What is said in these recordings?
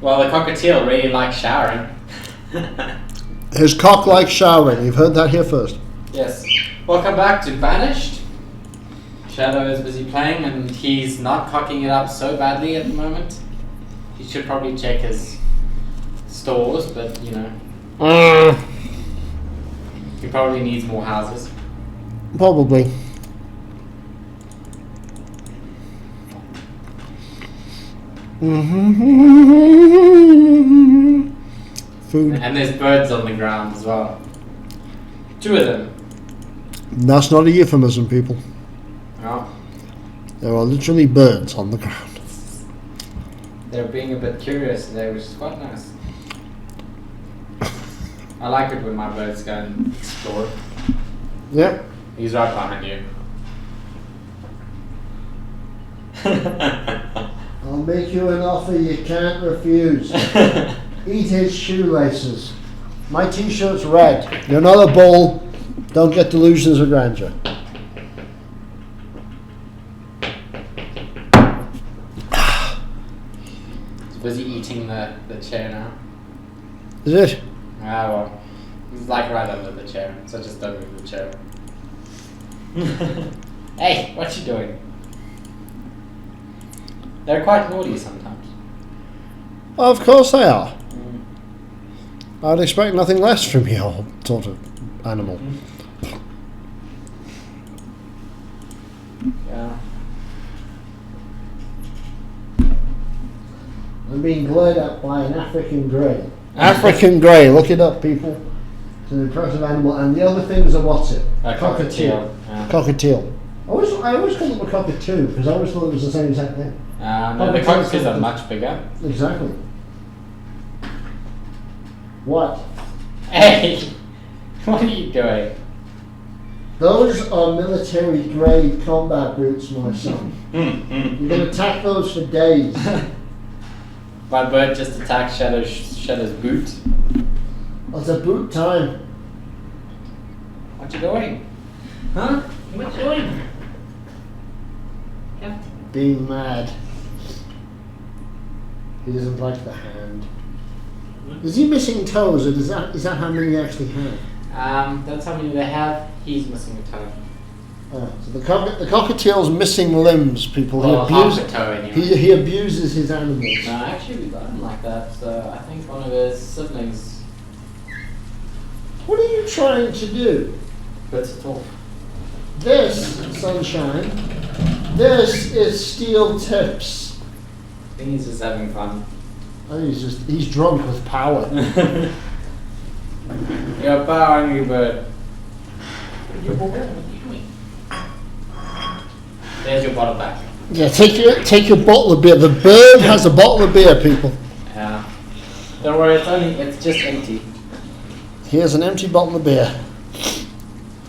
Well, the cockatiel really likes showering. His cock likes showering. You've heard that here first. Yes. Welcome back to Banished. Shadow is busy playing and he's not cocking it up so badly at the moment. He should probably check his stores, but you know. He probably needs more houses. Probably. Food. And there's birds on the ground as well. 2 of them. That's not a euphemism, people. Oh. There are literally birds on the ground. They're being a bit curious today, which is quite nice. I like it when my birds go and explore. Yep. He's right behind you. I'll make you an offer you can't refuse. Eat his shoelaces. My t-shirt's red. You're not a bull. Don't get delusions of grandeur. He's busy eating the chair now. Is it? Ah, well. He's like right under the chair, so just don't move the chair. Hey, what you doing? They're quite naughty sometimes. Of course they are. I'd expect nothing less from your sort of animal. Yeah. I'm being glared at by an African grey. African grey, look it up, people. It's an impressive animal. And the other things are what's it? A cockatiel. Yeah. Cockatiel. I always call them a cockatoo because I always thought it was the same exact thing. No, the cockatiels are much bigger. Exactly. What? Hey! What are you doing? Those are military grade combat boots, my son. You can attack those for days. My bird just attacked Shadow's boot. It's a boot time. What you doing? Huh? What you doing? Yeah. Being mad. He doesn't like the hand. Is he missing toes, or is that how many he actually have? That's how many they have. He's missing a toe. So the cockatiel's missing limbs, people. Well, half a toe anyway. He abuses his animals. No, actually we got him like that, so I think one of his siblings What are you trying to do? bit it off. This, sunshine, this is steel tips. I think he's just having fun. I think he's drunk with power. You're a power hungry bird. There's your bottle back. Yeah, take your bottle of beer. The bird has a bottle of beer, people. Yeah. Don't worry, it's just empty. Here's an empty bottle of beer.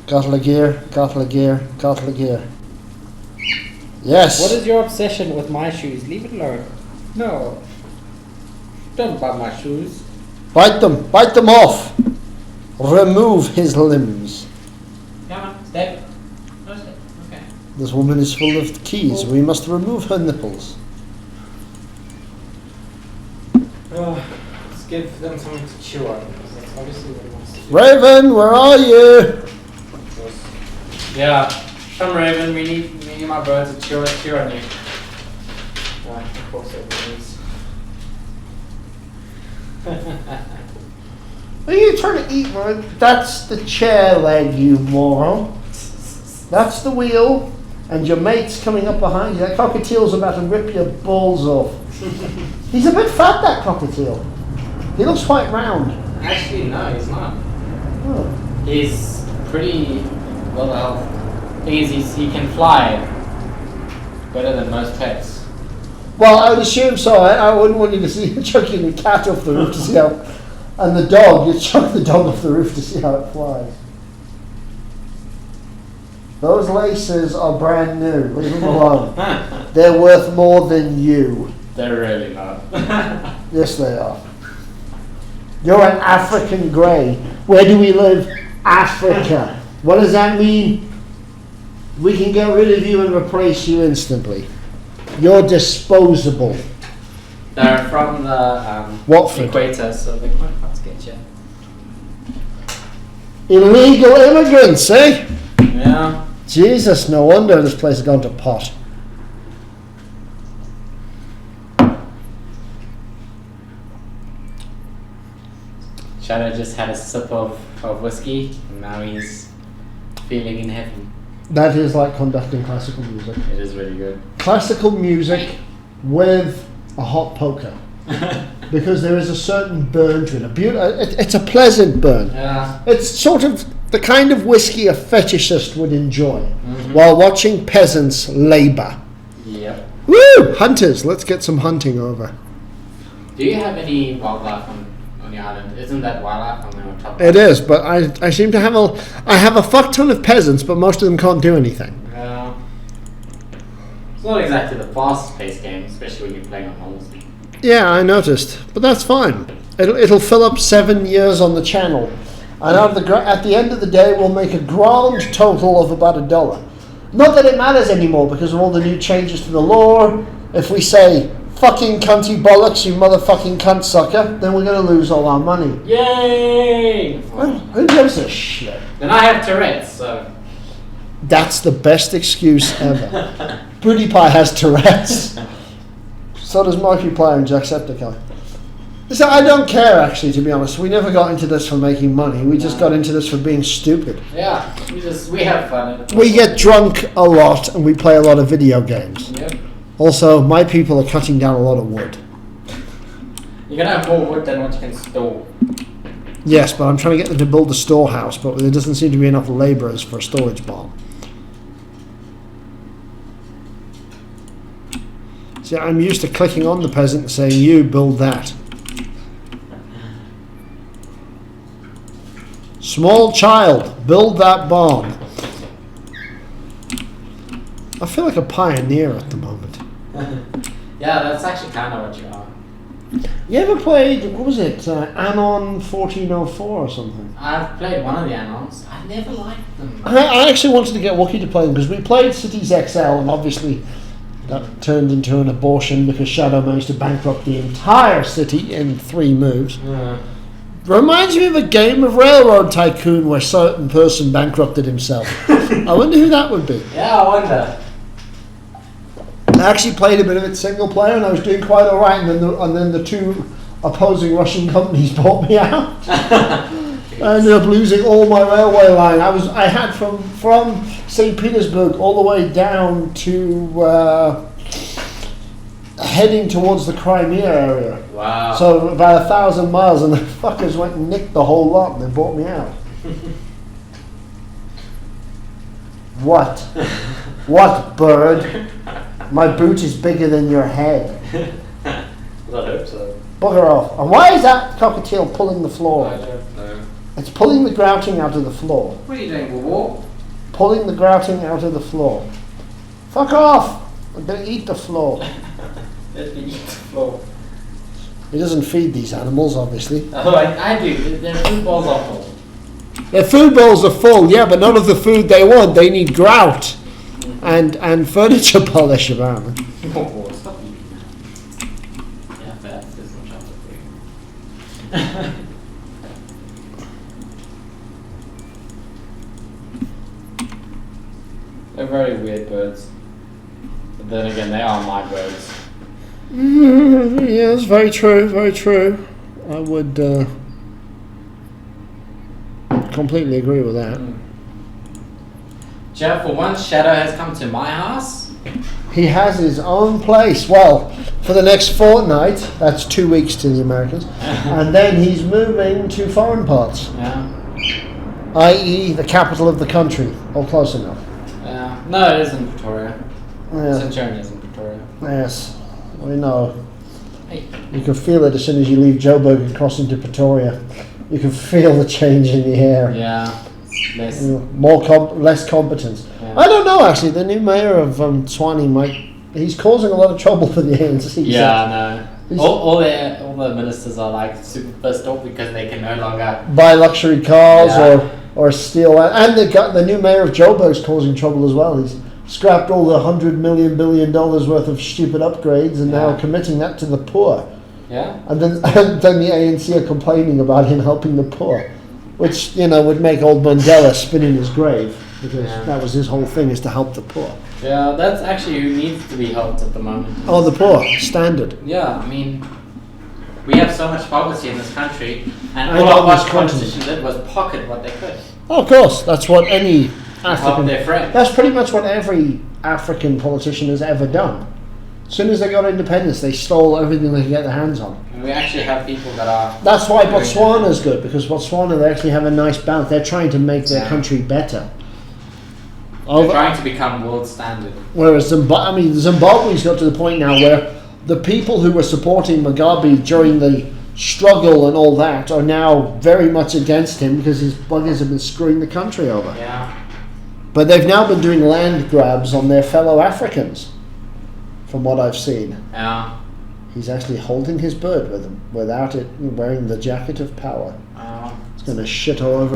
Bottle of gear, bottle of gear, bottle of gear. Yes. What is your obsession with my shoes? Leave it alone. No. Don't buy my shoes. Bite them off. Remove his limbs. Come on, step. No step. Okay. This woman is full of keys. We must remove her nipples. Let's give them something to chew on, because that's obviously what he wants to do. Raven, where are you? Yeah, come Raven, me and my birds to chew on you. Right, of course everyone is. Are you trying to eat? That's the chair leg, you moron. That's the wheel, and your mate's coming up behind you. That cockatiel's about to rip your balls off. He's a bit fat, that cockatiel. He looks quite round. Actually, no, he's not. Oh. He's pretty well health. Thing is, he can fly better than most pets. Well, I would assume so. I wouldn't want you to see you chucking the cat off the roof to see how, and the dog. You chuck the dog off the roof to see how it flies. Those laces are brand new. Leave them alone. They're worth more than you. They're really not. Yes, they are. You're an African grey. Where do we live? Africa. What does that mean? We can get rid of you and replace you instantly. You're disposable. They're from the Watford. equator, so they're quite hard to get you. Illegal immigrants, eh? Yeah. Jesus, no wonder this place has gone to pot. Shadow just had a sip of whiskey, and now he's feeling in heaven. That is like conducting classical music. It is really good. Classical music with a hot poker. Because there is a certain burn to it. It's a pleasant burn. Yeah. It's sort of the kind of whiskey a fetishist would enjoy while watching peasants labour. Yep. Woo! Hunters, let's get some hunting over. Do you have any wildlife on your island? Isn't that wildlife on the top? It is, but I seem to have I have a fuck ton of peasants, but most of them can't do anything. Yeah. It's not exactly the fast-paced game, especially when you're playing on normal speed. Yeah, I noticed, but that's fine. It'll fill up 7 years on the channel, and at the end of the day, we'll make a grand total of about $1. Not that it matters anymore because of all the new changes to the lore. If we say fucking cunty bollocks, you motherfucking cunt sucker, then we're going to lose all our money. Yay! Well, who gives a shit? Then I have Tourette's, so... That's the best excuse ever. Booty Pie has Tourette's. So does Markiplier and Jacksepticeye. So I don't care, actually, to be honest. We never got into this for making money. We just got into this for being stupid. Yeah, we have fun. We get drunk a lot and we play a lot of video games. Yep. Also, my people are cutting down a lot of wood. You're going to have more wood than what you can store. Yes, but I'm trying to get them to build a storehouse, but there doesn't seem to be enough labourers for a storage barn. See, I'm used to clicking on the peasant and saying, you build that. Small child, build that barn. I feel like a pioneer at the moment. Yeah, that's actually kind of what you are. You ever played, what was it, Anon 1404 or something? I've played one of the Anons. I never liked them. I actually wanted to get Wookie to play them because we played Cities XL and obviously that turned into an abortion because Shadow managed to bankrupt the entire city in 3 moves. Yeah. Reminds me of a game of Railroad Tycoon where a certain person bankrupted himself. I wonder who that would be. Yeah, I wonder. I actually played a bit of it single player and I was doing quite alright, and then the 2 opposing Russian companies bought me out. I ended up losing all my railway line. I had from St. Petersburg all the way down to heading towards the Crimea area. Wow. So about 1,000 miles, and the fuckers went and nicked the whole lot and they bought me out. What? What, bird? My boot is bigger than your head. I hope so. Bugger off. And why is that cockatiel pulling the floor? I don't know. It's pulling the grouting out of the floor. What are you doing, War? Pulling the grouting out of the floor. Fuck off! I'm going to eat the floor. Let me eat the floor. He doesn't feed these animals, obviously. Oh, I do. Their food bowls are full. Their food bowls are full, yeah, but none of the food they want. They need grout and furniture polish, apparently. Oh, stop eating that. Yeah, fast. There's no chocolate for you. They're very weird birds. But then again, they are my birds. Yes, very true, very true. I would completely agree with that. Jeff, for once, Shadow has come to my house. He has his own place. Well, for the next fortnight, that's 2 weeks to the Americans, and then he's moving to foreign parts, Yeah. i.e. the capital of the country, or close enough. Yeah. No, it is in Pretoria. Yeah. Centurion is in Pretoria. Yes, we know. Hey. You can feel it as soon as you leave Joburg and cross into Pretoria. You can feel the change in the air. Yeah. Less. Less competence. Yeah. I don't know, actually. The new mayor of Tshwane he's causing a lot of trouble for the ANC. Yeah, I know. All the ministers are like super pissed off because they can no longer Buy luxury cars Yeah. or steal. And the new mayor of Joburg's causing trouble as well. He's scrapped all the $100 million billion worth of stupid upgrades and now Yeah. committing that to the poor. Yeah. And then the ANC are complaining about him helping the poor, which would make old Mandela spin in his grave, because Yeah. that was his whole thing, is to help the poor. Yeah, that's actually who needs to be helped at the moment. Oh, the poor, standard. Yeah, I mean, we have so much poverty in this country, and And all on our this politicians did was pocket what they could. Oh, of course, that's what any Help African. their friends. That's pretty much what every African politician has ever done. As soon as they got independence, they stole everything they could get their hands on. And we actually have people that are. That's why doing Botswana that. is good, because Botswana, they actually have a nice balance. They're trying to make their Yeah. country better. They're trying to become world standard. Whereas Zimbabwe's got to the point now where the people who were supporting Mugabe during the struggle and all that are now very much against him because his buggers have been screwing the country over. Yeah. But they've now been doing land grabs on their fellow Africans, from what I've seen. Yeah. He's actually holding his bird with him without it wearing the jacket of power. It's going to shit all over